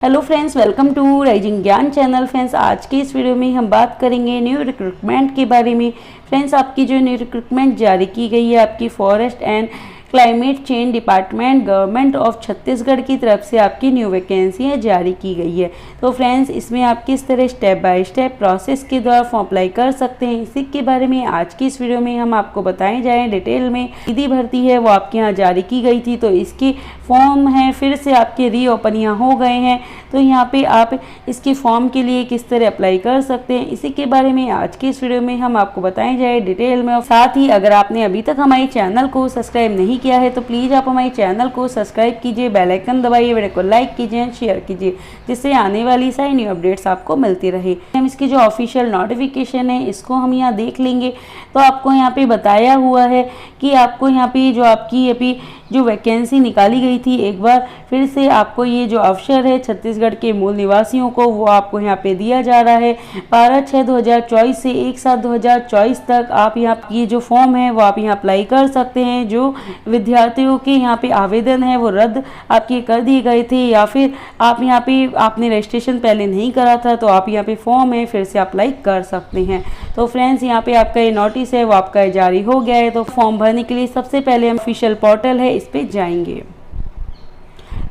Hello friends, welcome to rising Gyan channel. Friends, आज की इस वीडियो में हम बात करेंगे न्यू रिक्रूटमेंट के बारे में। फ्रेंड्स, आपकी जो न्यू रिक्रूटमेंट जारी की गई है आपकी forest and climate change department government of Chhattisgarh की तरफ से आपकी न्यू वैकेंसियाँ जारी की गई है। तो फ्रेंड्स, इसमें आप किस तरह स्टेप बाय स्टेप प्रोसेस के द्वारा फॉर्म अप्लाई कर सकते हैं, इसी के बारे में आज की इस वीडियो में हम आपको बताए जाएँ डिटेल में। सीधी भर्ती है वो आपके यहाँ जारी की गई थी, तो इसके फॉर्म हैं फिर से आपके रीओपन यहाँ हो गए हैं। तो यहाँ पे आप इसके फॉर्म के लिए किस तरह अप्लाई कर सकते हैं, इसी के बारे में आज की इस वीडियो में हम आपको बताए जाए डिटेल में। और साथ ही अगर आपने अभी तक हमारे चैनल को सब्सक्राइब नहीं किया है तो प्लीज़ आप हमारे चैनल को सब्सक्राइब कीजिए, बेल आइकन दबाइए, वीडियो को लाइक कीजिए, शेयर कीजिए, जिससे आने वाली सारी न्यू अपडेट्स आपको मिलती रहे। हम इसकी जो ऑफिशियल नोटिफिकेशन है इसको हम यहाँ देख लेंगे। तो आपको यहाँ पे बताया हुआ है कि आपको यहाँ पे जो आपकी अभी जो वैकेंसी निकाली गई थी, एक बार फिर से आपको ये जो अवसर है छत्तीसगढ़ के मूल निवासियों को वो आपको यहाँ पे दिया जा रहा है। 12/6/2024 से 1/7/2024 तक आप यहाँ ये जो फॉर्म है वो आप यहाँ अप्लाई कर सकते हैं। जो विद्यार्थियों के यहाँ पे आवेदन है वो रद्द आपके कर दिए गए थे, या फिर आप यहाँ पे आपने रजिस्ट्रेशन पहले नहीं करा था तो आप यहाँ पे फॉर्म है फिर से अप्लाई कर सकते हैं। तो फ्रेंड्स, यहाँ पे आपका ये नोटिस है वो आपका जारी हो गया है। तो फॉर्म भरने के लिए सबसे पहले हम ऑफिशियल पोर्टल है इस पे जाएंगे।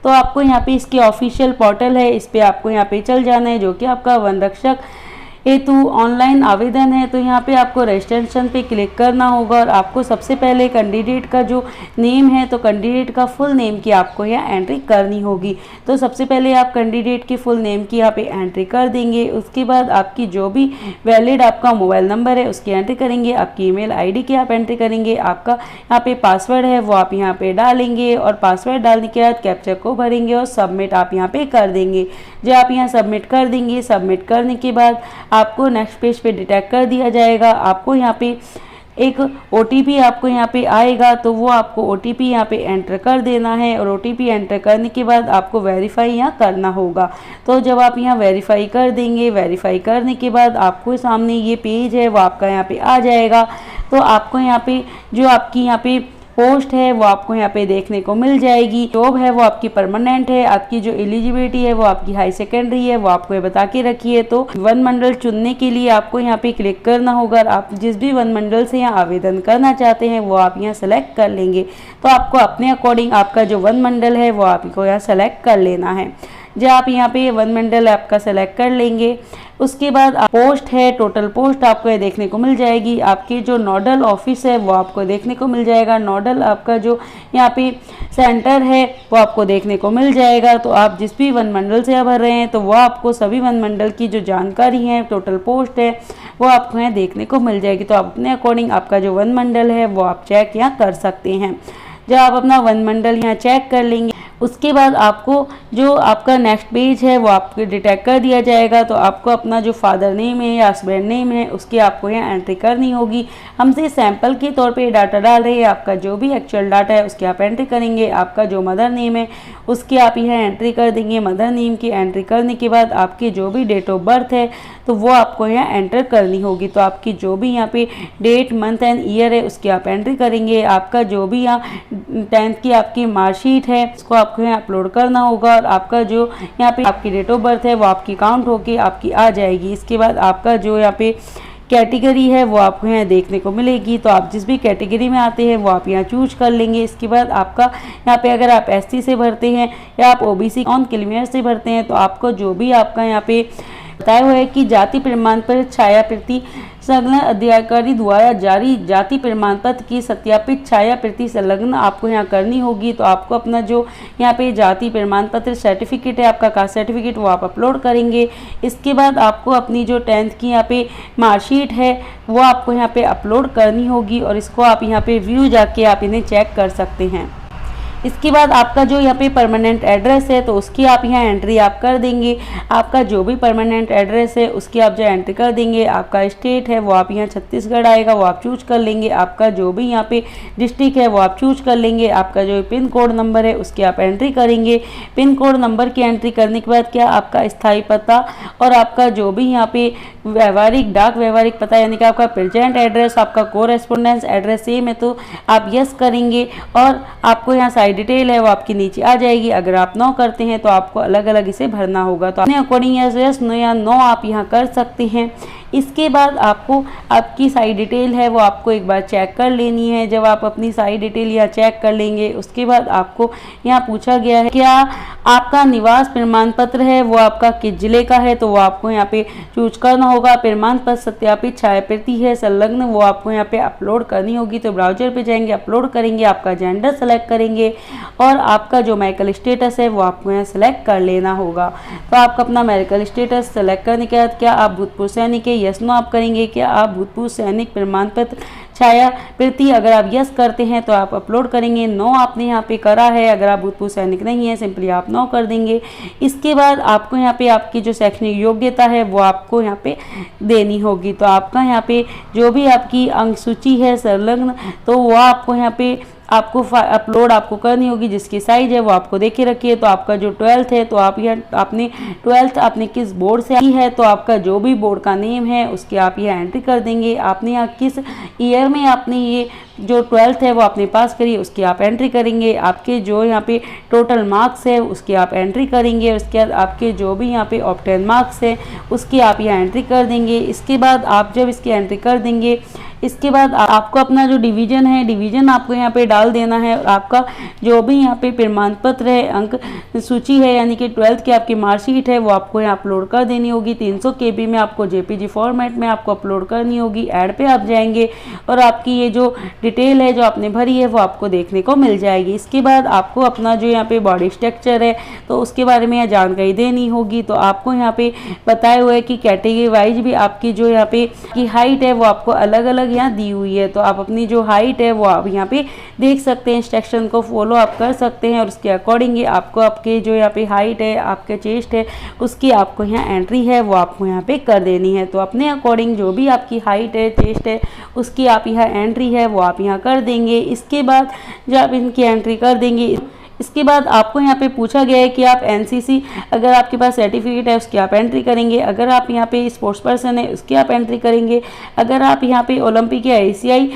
तो आपको यहाँ पे इसके ऑफिशियल पोर्टल है इस पे आपको यहाँ पे चल जाना है, जो कि आपका वन रक्षक हेतु ऑनलाइन आवेदन है। तो यहाँ पे आपको रजिस्ट्रेशन पे क्लिक करना होगा और आपको सबसे पहले कैंडिडेट का जो नेम है तो कैंडिडेट का फुल नेम की आपको यहाँ एंट्री करनी होगी। तो सबसे पहले आप कैंडिडेट की फुल नेम की यहाँ पे एंट्री कर देंगे। उसके बाद आपकी जो भी वैलिड आपका मोबाइल नंबर है उसकी एंट्री करेंगे, आपकी ईमेल आईडी की आप एंट्री करेंगे, आपका यहाँ पे पासवर्ड है वो आप यहाँ पे डालेंगे और पासवर्ड डालने के बाद कैप्चा को भरेंगे और सबमिट आप यहाँ पे कर देंगे। जब आप यहाँ सबमिट कर देंगे, सबमिट करने के बाद आपको नेक्स्ट पेज पे डिटेक्ट कर दिया जाएगा। आपको यहाँ पे एक OTP आपको यहाँ पे आएगा, तो वो आपको OTP यहाँ पे एंटर कर देना है और OTP एंटर करने के बाद आपको वेरीफाई यहाँ करना होगा। तो जब आप यहाँ वेरीफाई कर देंगे, वेरीफाई करने के बाद आपको सामने ये पेज है वो आपका यहाँ पे आ जाएगा। तो आपको यहाँ पे जो आपकी यहाँ पे पोस्ट है वो आपको यहाँ पे देखने को मिल जाएगी। जॉब है वो आपकी परमानेंट है, आपकी जो एलिजिबिलिटी है वो आपकी हाई सेकेंडरी है वो आपको ये बता के रखिए। तो वन मंडल चुनने के लिए आपको यहाँ पे क्लिक करना होगा। आप जिस भी वन मंडल से यहाँ आवेदन करना चाहते हैं वो आप यहाँ सेलेक्ट कर लेंगे। तो आपको अपने अकॉर्डिंग आपका जो वन मंडल है वो आपको यहाँ सेलेक्ट कर लेना है। जब आप यहाँ पे वन मंडल आपका सेलेक्ट कर लेंगे, उसके बाद पोस्ट है, टोटल पोस्ट आपको ये देखने को मिल जाएगी। आपके जो नोडल ऑफिस है वो आपको देखने को मिल जाएगा। नोडल आपका जो यहाँ पे सेंटर है वो आपको देखने को मिल जाएगा। तो आप जिस भी वन मंडल से भर रहे हैं तो वो आपको सभी वन मंडल की जो जानकारी है, टोटल पोस्ट है वो आपको यहाँ देखने को मिल जाएगी। तो आप अपने अकॉर्डिंग आपका जो वन मंडल है वो आप चेक यहाँ कर सकते हैं। जब आप अपना वन मंडल यहाँ चेक कर लेंगे, उसके बाद आपको जो आपका नेक्स्ट पेज है वो आपको डिटेक्ट कर दिया जाएगा। तो आपको अपना जो फादर नेम है या हस्बैंड नेम है उसकी आपको यहाँ एंट्री करनी होगी। हमसे सैंपल के तौर पे डाटा डाल रहे हैं, आपका जो भी एक्चुअल डाटा है उसकी आप एंट्री करेंगे। आपका जो मदर नेम है उसकी आप यहाँ एंट्री कर देंगे। मदर नेम की एंट्री करने के बाद आपकी जो भी डेट ऑफ बर्थ है तो वो आपको यहाँ एंटर करनी होगी। तो आपकी जो भी यहाँ पे डेट, मंथ एंड ईयर है उसकी आप एंट्री करेंगे। आपका जो भी यहाँ 10th की आपकी मार्कशीट है उसको आपको यहाँ अपलोड करना होगा और आपका जो यहाँ पे आपकी डेट ऑफ बर्थ है वो आपकी काउंट होके आपकी आ जाएगी। इसके बाद आपका जो यहाँ पे कैटेगरी है वो आपको यहाँ देखने को मिलेगी। तो आप जिस भी कैटेगरी में आते हैं वो आप यहाँ चूज कर लेंगे। इसके बाद आपका यहाँ पे अगर आप SC से भरते हैं या आप OBC नॉन क्रीमियर से भरते हैं तो आपको जो भी आपका यहाँ पे बताया हुआ है कि जाति प्रमाण पत्र छाया प्रति संलग्न अधिकारी द्वारा जारी जाति प्रमाण पत्र की सत्यापित छाया प्रति संलग्न आपको यहाँ करनी होगी। तो आपको अपना जो यहाँ पे जाति प्रमाण पत्र सर्टिफिकेट है, आपका कास्ट सर्टिफिकेट, वो आप अपलोड करेंगे। इसके बाद आपको अपनी जो 10th की यहाँ पे मार्कशीट है वो आपको यहाँ पे अपलोड करनी होगी और इसको आप यहाँ पे व्यू जाके आप इन्हें चेक कर सकते हैं। इसके बाद आपका जो यहाँ पे परमानेंट एड्रेस है तो उसकी आप यहाँ एंट्री आप कर देंगे। आपका जो भी परमानेंट एड्रेस है उसकी आप जो एंट्री कर देंगे। आपका स्टेट है वो आप यहाँ छत्तीसगढ़ आएगा वो आप चूज कर लेंगे। आपका जो भी यहाँ पे डिस्ट्रिक्ट है वो आप चूज कर लेंगे। आपका जो पिन कोड नंबर है उसकी आप एंट्री करेंगे। पिन कोड नंबर की एंट्री करने के बाद क्या आपका स्थायी पता और आपका जो भी यहाँ पे व्यवहारिक डाक व्यवहारिक पता यानी कि आपका प्रेजेंट एड्रेस, आपका कोरेस्पोंडेंस एड्रेस सेम है तो आप यस करेंगे और आपको यहाँ साइड डिटेल है वो आपकी नीचे आ जाएगी। अगर आप नो करते हैं तो आपको अलग अलग इसे भरना होगा। तो अपने अकॉर्डिंग यस नो या नो आप यहाँ कर सकते हैं। इसके बाद आपको आपकी साइड डिटेल है वो आपको एक बार चेक कर लेनी है। जब आप अपनी साइड डिटेल यहाँ चेक कर लेंगे उसके बाद आपको यहाँ पूछा गया है क्या आपका निवास प्रमाण पत्र है वो आपका किस जिले का है, तो वो आपको यहाँ पे चूज करना होगा। प्रमाण पत्र सत्यापित छाया प्रति है संलग्न, वो आपको यहाँ पे अपलोड करनी होगी। तो ब्राउजर पे जाएंगे, अपलोड करेंगे, आपका जेंडर सेलेक्ट करेंगे और आपका जो मेडिकल स्टेटस है वो आपको यहाँ सेलेक्ट कर लेना होगा। तो आपका अपना मेडिकल स्टेटस सेलेक्ट करने के बाद क्या आप भूतपूर्व सैनिक है, यस नो आप करेंगे। क्या आप भूतपूर्व सैनिक प्रमाण पत्र छाया प्रति, अगर आप यस करते हैं तो आप अपलोड करेंगे। नो आपने यहाँ पे करा है, अगर आप भूतपूर्व सैनिक नहीं है सिंपली आप नो कर देंगे। इसके बाद आपको यहाँ पे आपकी जो शैक्षणिक योग्यता है वो आपको यहाँ पे देनी होगी। तो आपका यहाँ पे जो भी आपकी अंक सूची है संलग्न तो वो आपको यहाँ पे आपको अपलोड आपको करनी होगी। जिसकी साइज है वो आपको देखे रखिए। तो आपका जो 12th है तो आप यहाँ आपने 12th आपने किस बोर्ड से की है तो आपका जो भी बोर्ड का नेम है उसकी आप यहाँ एंट्री कर देंगे। आपने यहाँ किस ईयर में आपने ये जो 12th है वो आपने पास करी उसकी आप एंट्री करेंगे। आपके जो यहाँ पे टोटल मार्क्स है उसकी आप एंट्री करेंगे। उसके बाद आपके जो भी यहाँ पे ऑब्टेन मार्क्स है उसकी आप यहाँ एंट्री कर देंगे। इसके बाद आप जब इसकी एंट्री कर देंगे इसके बाद आपको अपना जो डिवीजन है डिवीजन आपको यहाँ पे डाल देना है। और आपका जो भी यहाँ पे प्रमाण पत्र है अंक सूची है यानी कि 12th की आपकी मार्कशीट है वो आपको यहाँ अपलोड कर देनी होगी। 300 KB में आपको JPG फॉर्मेट में आपको अपलोड करनी होगी। ऐड पे आप जाएंगे और आपकी ये जो डिटेल है जो आपने भरी है वो आपको देखने को मिल जाएगी। इसके बाद आपको अपना जो यहाँ पे बॉडी स्ट्रक्चर है तो उसके बारे में जानकारी देनी होगी। तो आपको यहाँ पे बताए हुए कि कैटेगरी वाइज भी आपकी जो यहाँ पे की हाइट है वो आपको अलग अलग यहाँ दी हुई है। तो आप अपनी जो हाइट है वो आप यहाँ पे देख सकते हैं, इंस्ट्रक्शन को फॉलो आप कर सकते हैं और उसके अकॉर्डिंग आपको आपके जो यहाँ पे हाइट है आपके चेस्ट है उसकी आपको यहाँ एंट्री है वो आपको यहाँ पे कर देनी है। तो अपने अकॉर्डिंग जो भी आपकी हाइट है चेस्ट है उसकी आप यहाँ एंट्री है वो आप यहाँ कर देंगे। इसके बाद जब आप इनकी एंट्री कर देंगे इसके बाद आपको यहाँ पे पूछा गया है कि आप NCC अगर आपके पास सर्टिफिकेट है उसकी आप एंट्री करेंगे। अगर आप यहाँ पे स्पोर्ट्स पर्सन है उसकी आप एंट्री करेंगे। अगर आप यहाँ पे ओलंपिक या ACI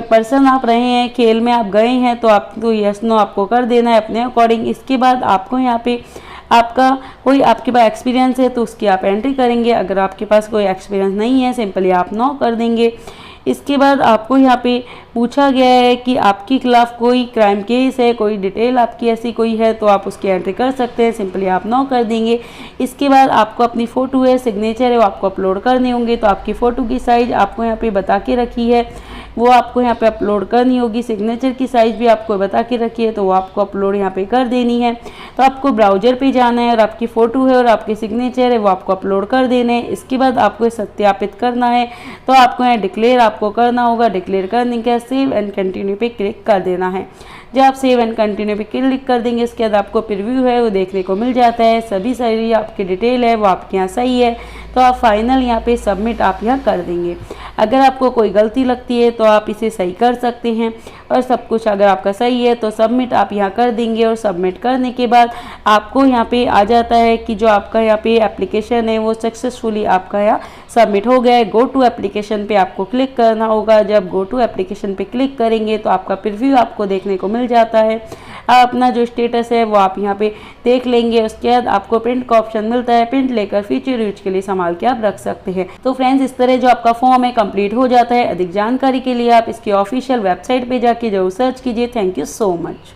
पर्सन आप रहे हैं, खेल में आप गए हैं तो आपको यस नो आपको कर देना है अपने अकॉर्डिंग। इसके बाद आपको यहाँ पे आपका कोई आपके पास एक्सपीरियंस है तो उसकी आप एंट्री करेंगे। अगर आपके पास कोई एक्सपीरियंस नहीं है सिंपली आप नो कर देंगे। इसके बाद आपको यहाँ पे पूछा गया है कि आपके खिलाफ कोई क्राइम केस है, कोई डिटेल आपकी ऐसी कोई है तो आप उसकी एंट्री कर सकते हैं, सिंपली आप नो कर देंगे। इसके बाद आपको अपनी फ़ोटो है सिग्नेचर है वो आपको अपलोड करने होंगे। तो आपकी फ़ोटो की साइज़ आपको यहाँ पे बता के रखी है वो आपको यहाँ पे अपलोड करनी होगी। सिग्नेचर की साइज़ भी आपको बता के रखी है तो वो आपको अपलोड यहाँ पे कर देनी है। तो आपको ब्राउजर पे जाना है और आपकी फ़ोटो है और आपके सिग्नेचर है वो आपको अपलोड कर देने हैं। इसके बाद आपको सत्यापित करना है तो आपको यहाँ डिक्लेयर आपको करना होगा। डिक्लेयर करने के बाद सेव एंड कंटिन्यू पे क्लिक कर देना है। जब आप सेव एंड कंटिन्यू पे क्लिक कर देंगे इसके बाद आपको प्रीव्यू है वो देखने को मिल जाता है। सभी सारी आपकी डिटेल है वो आपके यहाँ सही है तो आप फाइनल यहाँ पे सबमिट आप यहाँ कर देंगे। अगर आपको कोई गलती लगती है तो आप इसे सही कर सकते हैं और सब कुछ अगर आपका सही है तो सबमिट आप यहाँ कर देंगे। और सबमिट करने के बाद आपको यहाँ पे आ जाता है कि जो आपका यहाँ पे एप्लीकेशन है वो सक्सेसफुली आपका यहाँ सबमिट हो गया है। गो टू एप्लीकेशन पे आपको क्लिक करना होगा। जब गो टू एप्लीकेशन पे क्लिक करेंगे तो आपका प्रीव्यू आपको देखने को मिल जाता है। आप अपना जो स्टेटस है वो आप यहाँ पे देख लेंगे। उसके बाद आपको प्रिंट का ऑप्शन मिलता है, प्रिंट लेकर फ्यूचर यूज के लिए संभाल के आप रख सकते हैं। तो फ्रेंड्स इस तरह जो आपका फॉर्म है कंप्लीट हो जाता है। अधिक जानकारी के लिए आप इसकी ऑफिशियल वेबसाइट पे जाके जरूर सर्च कीजिए। Thank you so much.